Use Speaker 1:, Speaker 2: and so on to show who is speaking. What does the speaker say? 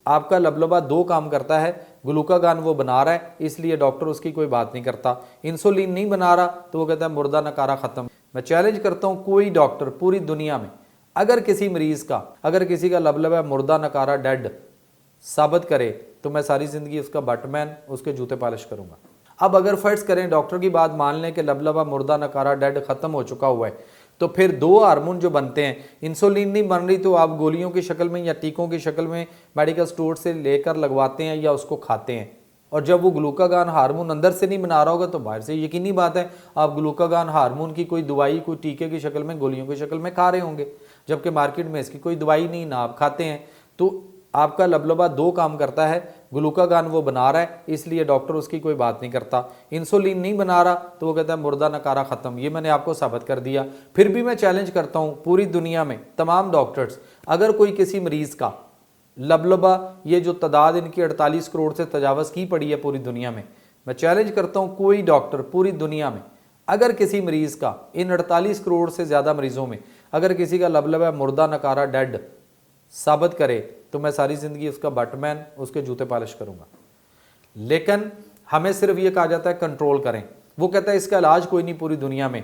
Speaker 1: आपका लबलबा दो काम करता है, ग्लूकागान वो बना रहा है इसलिए डॉक्टर उसकी कोई बात नहीं करता, इंसुलिन नहीं बना रहा तो वो कहता है मुर्दा नकारा खत्म। मैं चैलेंज करता हूँ कोई डॉक्टर पूरी दुनिया में अगर किसी मरीज का, अगर किसी का लबलबा मुर्दा नकारा डेड साबित करे तो मैं सारी जिंदगी उसका बटमैन, उसके जूते पॉलिश करूंगा। अब अगर फर्ज करें डॉक्टर की बात मान लें कि लबलबा मुर्दा नकारा डेड खत्म हो चुका हुआ है, तो फिर दो हार्मोन जो बनते हैं, इंसुलिन नहीं बन रही तो आप गोलियों की शक्ल में या टीकों की शक्ल में मेडिकल स्टोर से लेकर लगवाते हैं या उसको खाते हैं। और जब वो ग्लूकागान हार्मोन अंदर से नहीं बना रहा होगा तो बाहर से यकीनी बात है आप ग्लूकागान हार्मोन की कोई दवाई, कोई टीके की शक्ल में, गोलियों की शक्ल में खा रहे होंगे, जबकि मार्केट में इसकी कोई दवाई नहीं, ना आप खाते हैं। तो आपका लबलबा दो काम करता है, ग्लूकागान वो बना रहा है इसलिए डॉक्टर उसकी कोई बात नहीं करता, इंसुलिन नहीं बना रहा तो वो कहता है मुर्दा नकारा खत्म। ये मैंने आपको साबित कर दिया। फिर भी मैं चैलेंज करता हूं पूरी दुनिया में तमाम डॉक्टर्स, अगर कोई किसी मरीज का लबलबा, ये जो तादाद इनकी 48 करोड़ से तजावज़ की पड़ी है पूरी दुनिया में, मैं चैलेंज करता हूं कोई डॉक्टर पूरी दुनिया में अगर किसी मरीज का, इन 48 करोड़ से ज़्यादा मरीजों में अगर किसी का लबलबा मुर्दा नकारा डेड साबित करे तो मैं सारी ज़िंदगी उसका बटमैन, उसके जूते पॉलिश करूंगा। लेकिन हमें सिर्फ ये कहा जाता है कंट्रोल करें। वो कहता है इसका इलाज कोई नहीं पूरी दुनिया में,